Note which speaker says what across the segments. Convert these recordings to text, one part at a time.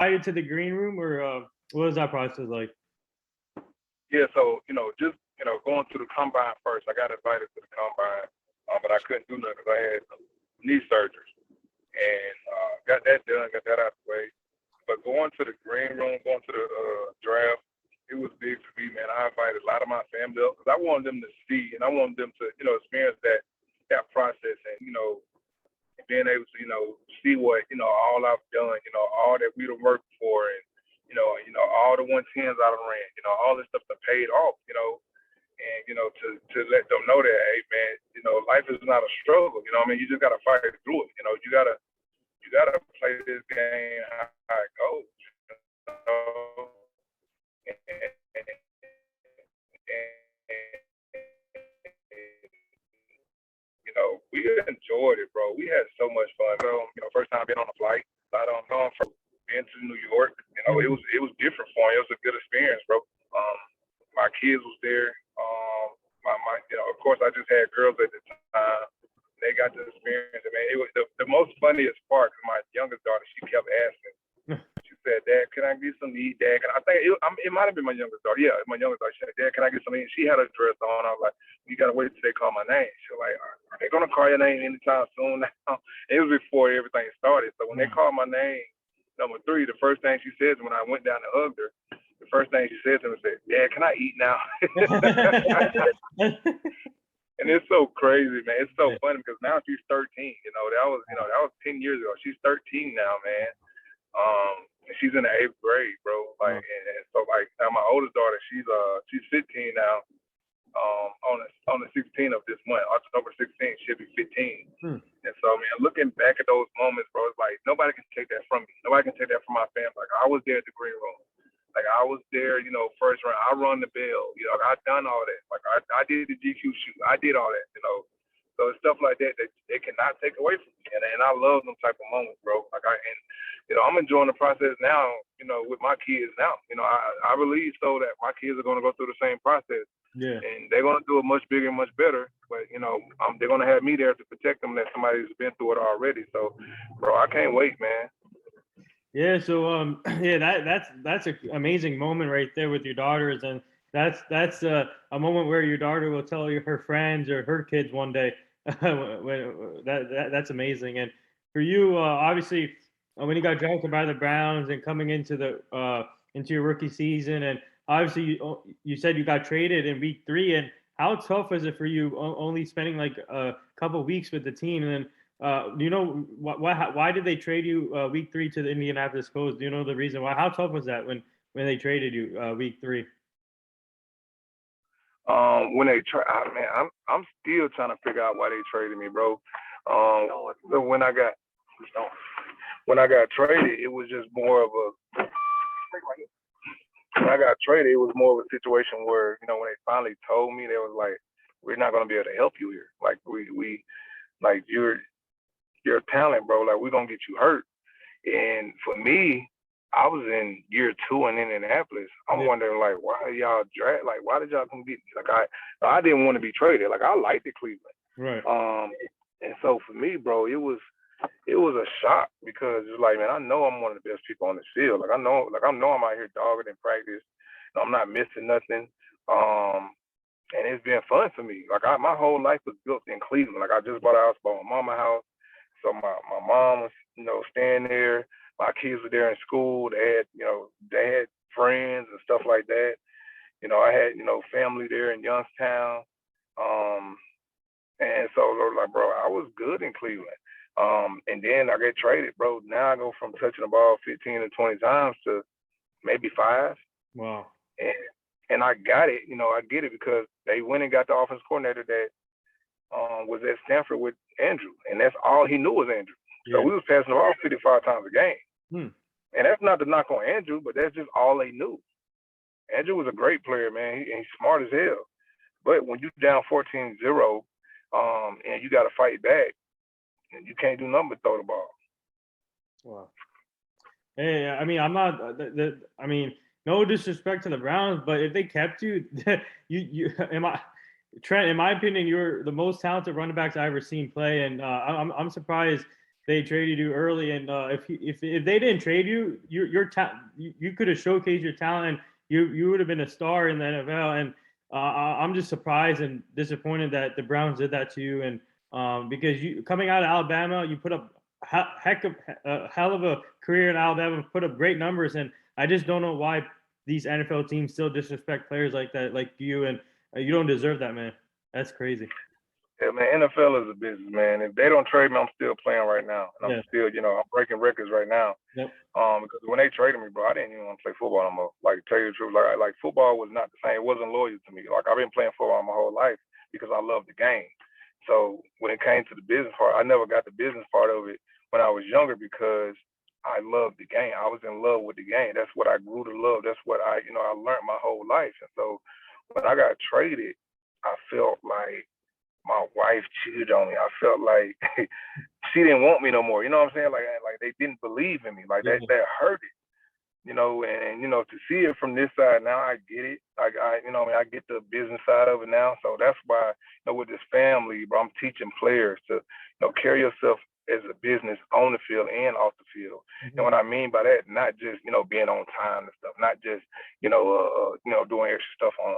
Speaker 1: invited to the green room, or what was that process like?
Speaker 2: Yeah, so just going to the combine first. I got invited to the combine, but I couldn't do nothing because I had some knee surgery, and got that done, got that out of the way. But going to the green room, going to the draft, it was big for me, man. I invited a lot of my family up because I wanted them to see and I wanted them to experience that process, and being able to see what all I've done, all that we've worked for, and all the 110s I done ran, all this stuff that paid off, and to let them know that, hey man, life is not a struggle, what I mean, you just gotta fight through it, you gotta play this game how it goes, we enjoyed it, bro. We had so much fun. First time being on a flight. I don't know from being to New York. It was different for me. It was a good experience, bro. My kids was there. My of course I just had girls at the time. They got to experience it, man. It was the most funniest part. My youngest daughter, she kept asking. She said, "Dad, can I get some to eat, Dad?" And I think it might have been my youngest daughter. Yeah, my youngest daughter. She said, "Dad, can I get some to eat?" She had a dress on. I was like, "You gotta wait till they call my name." She was like, "Are they gonna call your name anytime soon?" Now it was before everything started. So when they called my name, number 3, the first thing she said when I went down and hugged her, the first thing she said to me was, "Dad, can I eat now?" And it's so crazy, man. It's so funny because now she's 13. That was 10 years ago. She's 13 now, man. And she's in the 8th grade, bro. Like, and so like now my oldest daughter, she's 15 now. On the 16th of this month, October 16th, she'll be 15. And so, man, looking back at those moments, bro, it's like nobody can take that from me. Nobody can take that from my family. Like I was there at the green room. Like I was there, first round. I run the bell. I done all that. Like I did the GQ shoot. I did all that. So it's stuff like that they cannot take away from me. And I love them type of moments, bro. I'm enjoying the process now. With my kids now. I believe so that my kids are going to go through the same process.
Speaker 1: Yeah.
Speaker 2: And they're going to do it much bigger and much better. But, they're going to have me there to protect them, that somebody's been through it already. So, bro, I can't wait, man.
Speaker 1: Yeah. So, that's an amazing moment right there with your daughters. And that's a moment where your daughter will tell her friends or her kids one day. That's amazing. And for you, obviously, when you got drafted by the Browns and coming into into your rookie season, and obviously you said you got traded in week 3, and how tough was it for you only spending like a couple of weeks with the team? And then do you know why did they trade you week 3 to the Indianapolis Colts? Do you know the reason why? How tough was that when they traded you week 3?
Speaker 2: When they man, I'm still trying to figure out why they traded me, bro. When I got traded, it was just more of a. When I got traded, it was more of a situation where when they finally told me, they was like, "We're not gonna be able to help you here. Like we like your talent, bro. Like we're gonna get you hurt." And for me, I was in year 2 in Indianapolis. I'm wondering like, why y'all draft? Like, why did y'all come get me? Like I didn't want to be traded. Like I liked it, Cleveland.
Speaker 1: Right.
Speaker 2: And so for me, bro, it was a shock because it's like, man, I know I'm one of the best people on the field. Like I know I'm out here dogging in practice. I'm not missing nothing. And it's been fun for me. Like my whole life was built in Cleveland. Like I just bought a house, bought my mama house. So my mom was, staying there. My kids were there in school. They had friends and stuff like that. I had, family there in Youngstown. And so like, bro, I was good in Cleveland. And then I get traded, bro. Now I go from touching the ball 15 to 20 times to maybe 5.
Speaker 1: Wow.
Speaker 2: And I got it, I get it because they went and got the offensive coordinator that was at Stanford with Andrew, and that's all he knew was Andrew. Yeah. So we was passing the ball 55 times a game. And that's not to knock on Andrew, but that's just all they knew. Andrew was a great player, man. He's smart as hell. But when you down 14-0, and you got to fight back, and you can't do nothing but throw the ball.
Speaker 1: Wow. Hey, I mean, I'm not. I mean, no disrespect to the Browns, but if they kept you, Trent, in my opinion, you're the most talented running backs I've ever seen play, and I'm surprised they traded you early, and if they didn't trade you, you could have showcased your talent. And you would have been a star in the NFL. And I'm just surprised and disappointed that the Browns did that to you. And because you coming out of Alabama, you put up a hell of a career in Alabama, put up great numbers, and I just don't know why these NFL teams still disrespect players like that, like you, and you don't deserve that, man. That's crazy.
Speaker 2: Yeah, man, NFL is a business, man. If they don't trade me, I'm still playing right now. And I'm still, I'm breaking records right now.
Speaker 1: Yep.
Speaker 2: Because when they traded me, bro, I didn't even want to play football no more. Like, to tell you the truth, like football was not the same. It wasn't loyal to me. Like, I've been playing football my whole life because I love the game. So when it came to the business part, I never got the business part of it when I was younger because I loved the game. I was in love with the game. That's what I grew to love. That's what I learned my whole life. And so when I got traded, I felt like my wife cheated on me. I felt like she didn't want me no more. You know what I'm saying? Like they didn't believe in me. Like that hurt it. And to see it from this side now, I get it. I get the business side of it now. So that's why, with this family, bro, I'm teaching players to, carry yourself as a business on the field and off the field. Mm-hmm. And what I mean by that, not just, being on time and stuff, not just, doing extra stuff on,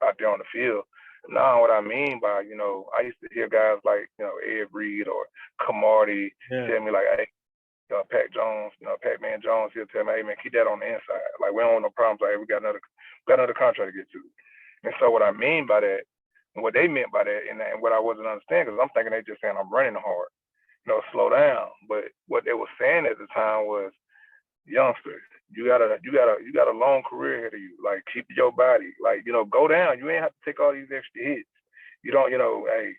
Speaker 2: out there on the field. Now, what I mean by, I used to hear guys like, Ed Reed or Camardi tell me like, hey, Pat Jones, Pac-Man Jones, he'll tell me, hey man, keep that on the inside. Like we don't want no problems. Like we got another contract to get to. And so what I mean by that, and what they meant by that, and what I wasn't understanding, because I'm thinking they just saying I'm running hard, slow down. But what they were saying at the time was, youngster, you got a long career ahead of you. Like keep your body, like go down. You ain't have to take all these extra hits. You don't, hey,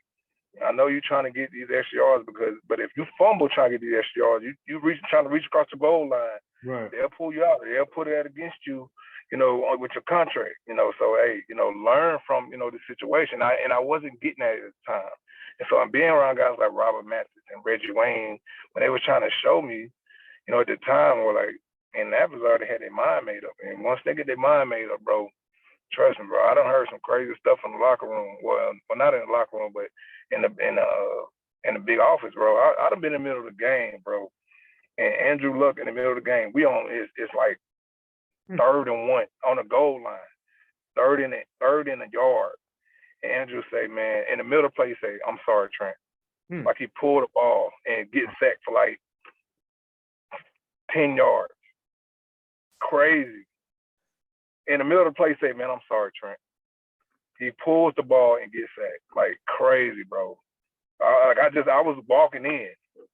Speaker 2: I know you're trying to get these extra yards but if you fumble trying to get these extra yards, you trying to reach across the goal line.
Speaker 1: Right.
Speaker 2: They'll pull you out. They'll put it against you, with your contract. So hey, learn from the situation. I wasn't getting that at the time, and so I'm being around guys like Robert Mathis and Reggie Wayne when they were trying to show me, at the time, were like, and that was already had their mind made up. And once they get their mind made up, bro, trust me, bro, I done heard some crazy stuff in the locker room. Well, not in the locker room, but in the big office, bro. I done been in the middle of the game, bro. And Andrew Luck in the middle of the game, we on it's like 3rd and 1 on the goal line, third in the yard. And Andrew say, man, in the middle of the play, he say, I'm sorry, Trent. Like he pulled the ball and get sacked for like 10 yards. Crazy. In the middle of the play, say, man, I'm sorry, Trent. He pulls the ball and gets sacked. Like crazy, bro. I was walking in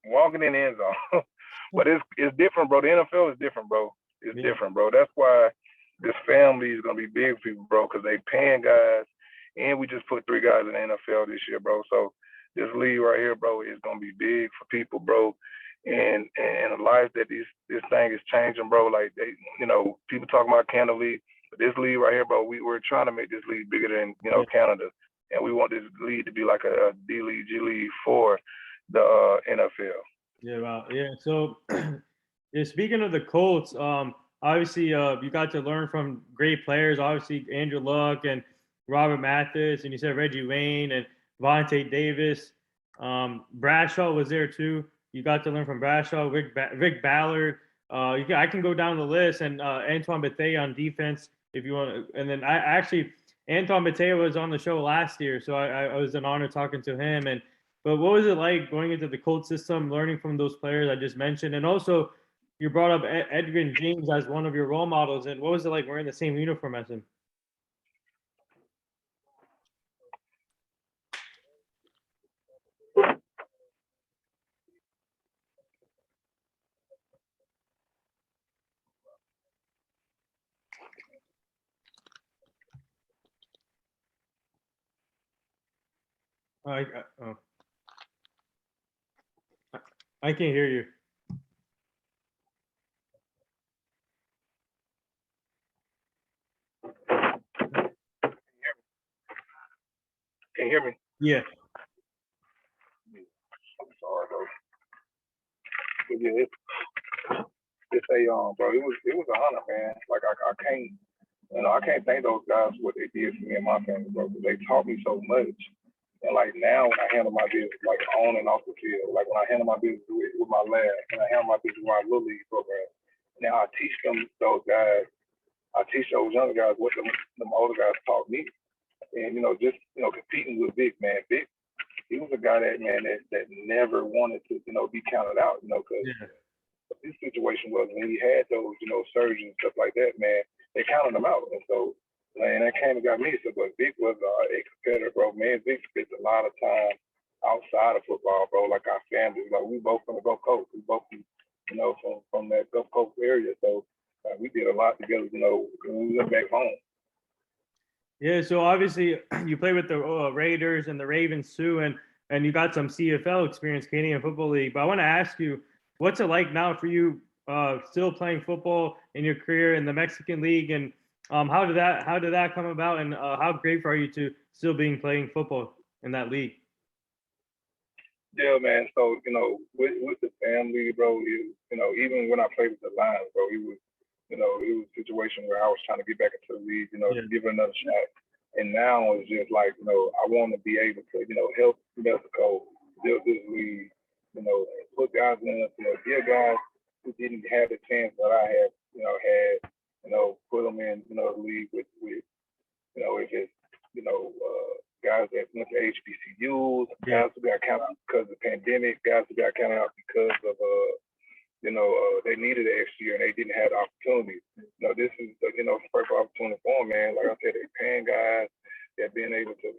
Speaker 2: the end zone. But it's different, bro. The NFL is different, bro. It's different, bro. That's why this family is gonna be big for people, bro, because they paying guys, and we just put 3 guys in the NFL this year, bro. So this league right here, bro, is gonna be big for people, bro. And the life that this thing is changing, bro. Like they, people talking about Canada League, but this league right here, bro, we're trying to make this league bigger than Canada, and we want this league to be like a D League, G League for the NFL.
Speaker 1: Yeah, wow. Yeah. So, speaking of the Colts, obviously, you got to learn from great players. Obviously, Andrew Luck and Robert Mathis, and you said Reggie Wayne and Vontae Davis. Bradshaw was there too. You got to learn from Bradshaw, Rick Ballard. I can go down the list, and Antoine Bethea on defense if you want. And then Antoine Bethea was on the show last year, so I was an honor talking to him. But what was it like going into the Colts system, learning from those players I just mentioned, and also you brought up Edgerrin James as one of your role models, and what was it like wearing the same uniform as him? I can't hear you.
Speaker 2: Can you hear me?
Speaker 1: Yeah.
Speaker 2: I'm sorry, though. But yeah, it's a bro. It was a honor, man. Like I can't thank those guys for what they did for me and my family, bro. Because they taught me so much. And like now, when I handle my business, like on and off the field, like when I handle my business with my lab, and I handle my business with my little league program, now I teach those guys, I teach those younger guys what them older guys taught me. And just competing with Vic, man. Vic, he was a guy that never wanted to be counted out, because
Speaker 1: Yeah.
Speaker 2: his situation was when he had those surgeries and stuff like that, man. They counted him out, and so man, that came and got me. So, but Vic was a competitor, bro. Man, Vic spent a lot of time outside of football, bro. Like our families, like we both from the Gulf Coast. We both, from that Gulf Coast area. So we did a lot together, when we went back home.
Speaker 1: Yeah, so obviously you play with the Raiders and the Ravens too, and you got some CFL experience, Canadian Football League. But I want to ask you, what's it like now for you, still playing football in your career in the Mexican League, and how did that come about, and how grateful are you to still being playing football in that league?
Speaker 2: Yeah, man. So with the family, bro, even when I played with the Lions, bro, it was a situation where I was trying to get back into the league,
Speaker 1: Yeah,
Speaker 2: to give it another shot. And now it's just like, I want to be able to, help Mexico build this league, and put guys in, give guys who didn't have the chance that I have, had, put them in, the league with if it's, guys that went to HBCUs,
Speaker 1: yeah,
Speaker 2: guys who got counted out because of the pandemic, guys who got counted out because of, they needed an extra year and they didn't have the opportunity. This is, first opportunity for them, man. Like I said, they paying guys, they're being able to,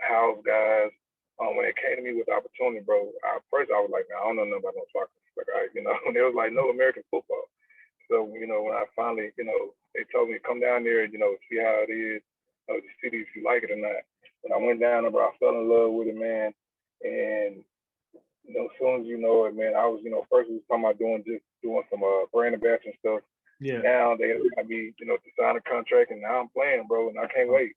Speaker 2: house guys. When it came to me with the opportunity, bro, first I was like, man, I don't know nothing about no soccer. Like, there was like no American football. So, when I finally, they told me come down there and, see how it is, to see if you like it or not. When I went down there, bro, I fell in love with it, man. And, as soon as you know it, man, I was, first we was talking about doing some brand ambassador stuff.
Speaker 1: yeah.
Speaker 2: Now they got me, to sign a contract, and now I'm playing, bro, and I can't wait.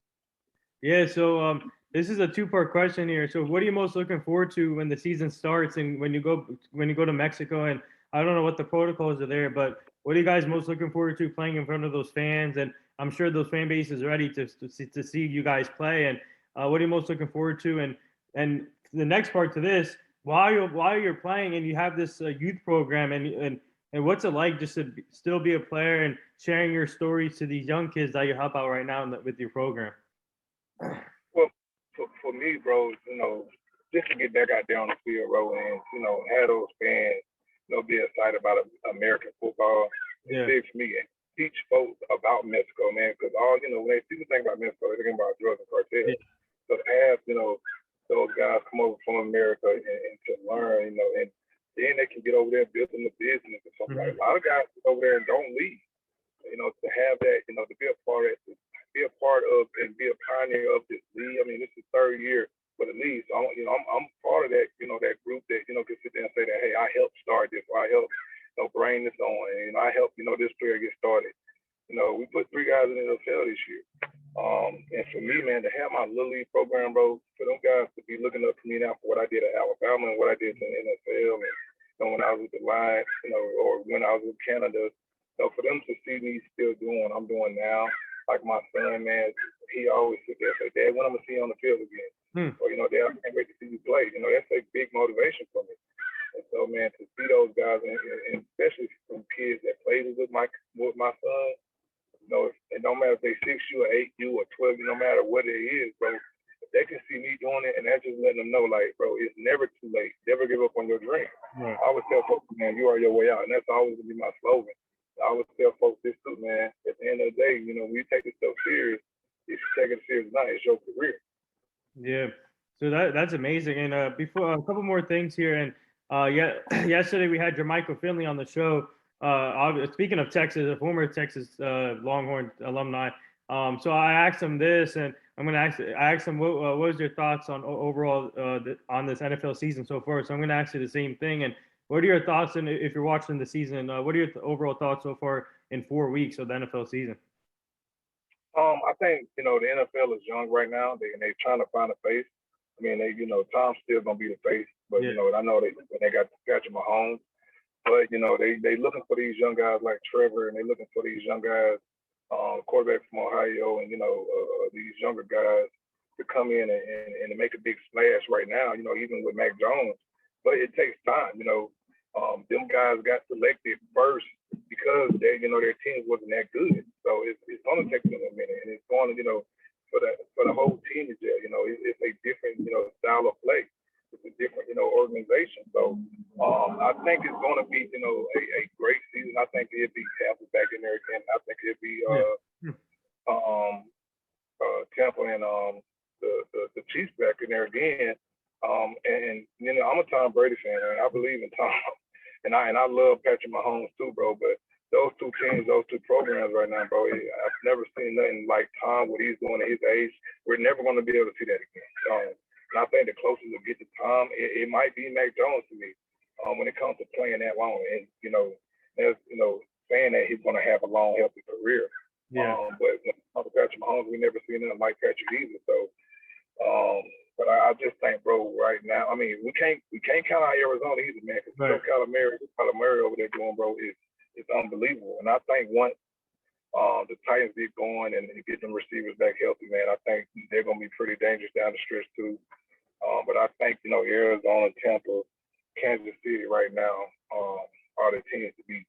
Speaker 1: Yeah, so this is a two-part question here. So what are you most looking forward to when the season starts and when you go to Mexico? And I don't know what the protocols are there, but what are you guys most looking forward to playing in front of those fans? And I'm sure those fan base is ready to see you guys play. And what are you most looking forward to? And the next part to this, while you're playing and you have this youth program, and what's it like just to still be a player and sharing your stories to these young kids that you help out right now with your program?
Speaker 2: Well, for me, bro, just to get back out there on the field, bro, and have those fans, be excited about American football. It's
Speaker 1: Yeah.
Speaker 2: big for me, and teach folks about Mexico, man, because all when people think about Mexico, they think about drugs and
Speaker 1: Yeah.
Speaker 2: cartels. So to have those guys come over from America and to learn, and then they can get over there and build them a business or something.
Speaker 1: Mhm.
Speaker 2: Like a lot of guys get over there and don't leave. To have that, to be a part of it, be a part of and be a pioneer of this league. I mean, this is third year for the league, so I'm part of that, that group that can sit there and say that, hey, I helped start this, or I helped, bring this on, and I helped, this player get started. We put 3 guys in the NFL this year. And for me, man, to have my little league program, bro, for them guys to be looking up to me now for what I did at Alabama and what I did in the NFL, and when I was with the Lions, or when I was with Canada, for them to see me still doing what I'm doing now, like my son, man, he always sit there and say, Dad, when I'm gonna see you on the field again?
Speaker 1: Hmm.
Speaker 2: Or, Dad, I can't wait to see you play. That's a big motivation for me. And so, man, to see those guys, and especially from kids that played with my son, it don't matter if they 6U or 8U or 12, no matter what it is, bro. If they can see me doing it, and that's just letting them know, like, bro, it's never too late. Never give up on your dream.
Speaker 1: Right.
Speaker 2: I always tell folks, man, you are your way out, and that's always gonna be my slogan. I always tell folks this too, man. At the end of the day, when you take this stuff serious, if you take it serious now, it's your career.
Speaker 1: Yeah. So that's amazing. And before a couple more things here. And yeah, yesterday we had Jermichael Finley on the show. Speaking of Texas, a former Texas Longhorn alumni. So I asked him this, and I asked him what was your thoughts on overall on this NFL season so far. So I'm going to ask you the same thing. And what are your thoughts? And if you're watching the season, what are your overall thoughts so far in 4 weeks of the NFL season?
Speaker 2: I think the NFL is young right now. They trying to find a face. I mean, Tom's still gonna be the face, but
Speaker 1: Yeah.
Speaker 2: I know they got Patrick Mahomes, but they looking for these young guys like Trevor, and they looking for these young guys, quarterback from Ohio, and these younger guys to come in and to make a big splash right now. You know, even with Mac Jones, but it takes time. You know, them guys got selected first because they, you know, their teams wasn't that good. So it's going to take them a minute, and it's going to, you know, for the whole team to gel. You know, it's a different, you know, style of play. It's a different, you know, organization. So I think it's going to be, you know, a great season. I think it'll be Tampa back in there again. I think it'll be Tampa and the Chiefs back in there again. And you know, I'm a Tom Brady fan, and I believe in Tom, and I love Patrick Mahomes too, bro. But those two teams, those two programs right now, bro, I've never seen nothing like Tom, what he's doing at his age. We're never going to be able to see that again. And I think the closest we'll get to Tom, it might be Mac Jones to me when it comes to playing that long. And, you know, there's, you know, saying that he's going to have a long, healthy career.
Speaker 1: Yeah.
Speaker 2: But when it comes to Patrick Mahomes, we never seen nothing like Patrick either. So, but I just think, bro, right now, I mean, we can't count out Arizona either, man, because right. Kyler Murray over there doing, bro, is unbelievable. And I think once the Titans get going and get them receivers back healthy, man, I think they're going to be pretty dangerous down the stretch too. But I think, you know, Arizona, Tampa, Kansas City right now are the teams to beat.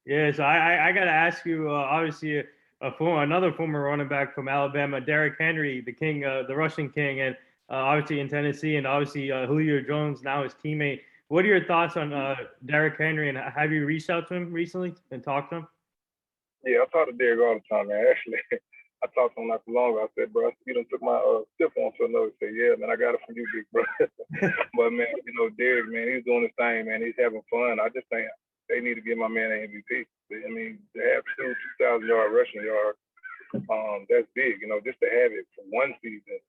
Speaker 1: Yeah, so I got to ask you, obviously, another former running back from Alabama, Derrick Henry, the king, the rushing king, and obviously in Tennessee, and obviously Julio Jones, now his teammate. What are your thoughts on Derrick Henry, and have you reached out to him recently and talked to him?
Speaker 2: Yeah, I talk to Derrick all the time, man. Actually, I talked to him not too long ago. I said, bro, you done took my stiff on to another. He said, yeah, man, I got it from you, big bro. But, man, you know, Derrick, man, he's doing his thing, man. He's having fun. I just think they need to give my man an MVP. I mean, to have 2,000-yard rushing yards, that's big. You know, just to have it for one season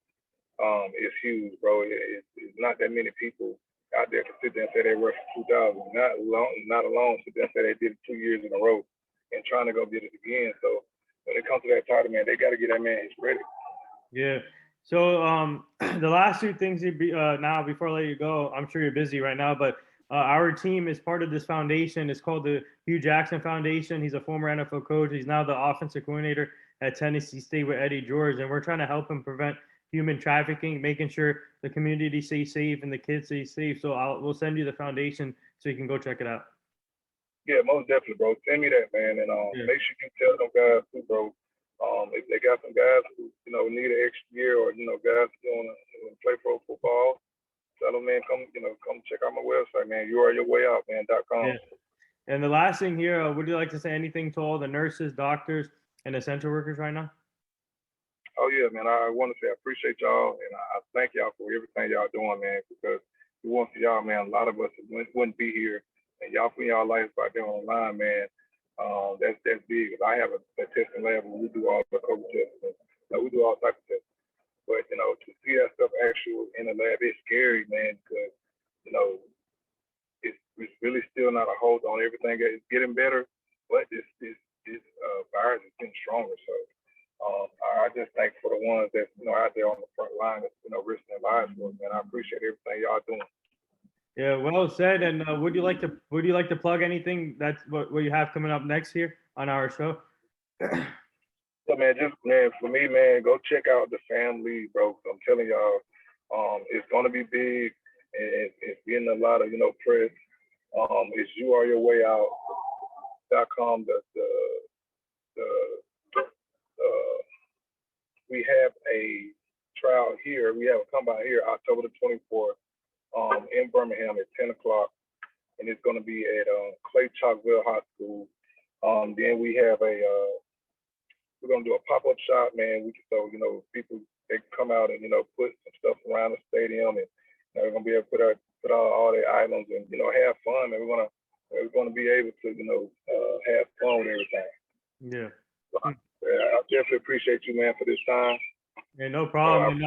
Speaker 2: is huge, bro. It's not that many people out there can sit there and say they rushed 2,000. Not alone sit there and say they did it 2 years in a row and trying to go get it again. So when it comes to that title, man, they got to get that man his credit.
Speaker 1: Yeah. So the last two things now before I let you go, I'm sure you're busy right now, but our team is part of this foundation. It's called the Hugh Jackson Foundation. He's a former NFL coach. He's now the offensive coordinator at Tennessee State with Eddie George, and we're trying to help him prevent human trafficking, making sure the community stays safe and the kids stay safe. So we'll send you the foundation so you can go check it out.
Speaker 2: Yeah, most definitely, bro. Send me that, man, and make sure you tell them guys too, bro. If they got some guys who, you know, need an extra year, or, you know, guys who want to play pro football, tell them, man, come check out my website, man. youareyourwayout.com.
Speaker 1: Yeah. And the last thing here, would you like to say anything to all the nurses, doctors, and essential workers right now?
Speaker 2: Oh yeah, man. I want to say I appreciate y'all, and I thank y'all for everything y'all doing, man. Because if it wasn't for y'all, man, a lot of us wouldn't be here. And y'all putting y'all lives out there on the line, man. That's big. I have a testing lab where we do all the COVID tests. We do all types of tests. But, you know, to see that stuff actual in the lab, it's scary, man, because, you know, it's really still not a hold on everything. It's getting better, but this virus is getting stronger. So I just thank for the ones that, you know, out there on the front line that's, you know, risking their lives for us, man. I appreciate everything y'all doing.
Speaker 1: Yeah, well said. And would you like to plug anything that's what you have coming up next here on our show?
Speaker 2: So, man, for me, man, go check out the family, bro. I'm telling y'all, it's gonna be big, and it's getting a lot of, you know, press. It's youareyourwayout.com. We have a trial here. We have a combine here October the 24th. In Birmingham at 10 o'clock, and it's going to be at Clay Chalkville High School. Then we have we're going to do a pop-up shop, man. So, you know, people, they can come out and, you know, put some stuff around the stadium, and, you know, we're going to be able to put all their items and, you know, have fun, and we're going to be able to, you know, have fun with everything.
Speaker 1: Yeah.
Speaker 2: So, I definitely appreciate you, man, for this time.
Speaker 1: Yeah, no problem.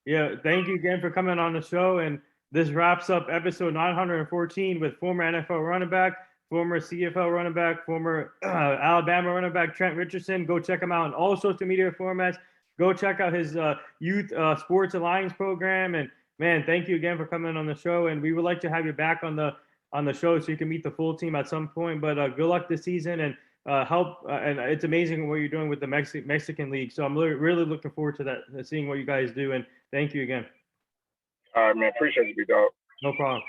Speaker 1: Yeah, thank you again for coming on the show, and this wraps up episode 914 with former NFL running back, former CFL running back, former Alabama running back, Trent Richardson. Go check him out on all social media formats. Go check out his Youth Sports Alliance program. And, man, thank you again for coming on the show. And we would like to have you back on the show so you can meet the full team at some point. But good luck this season. And help, and it's amazing what you're doing with the Mexican League. So I'm really looking forward to that, seeing what you guys do. And thank you again.
Speaker 2: All right, man. Appreciate you, big dog.
Speaker 1: No problem.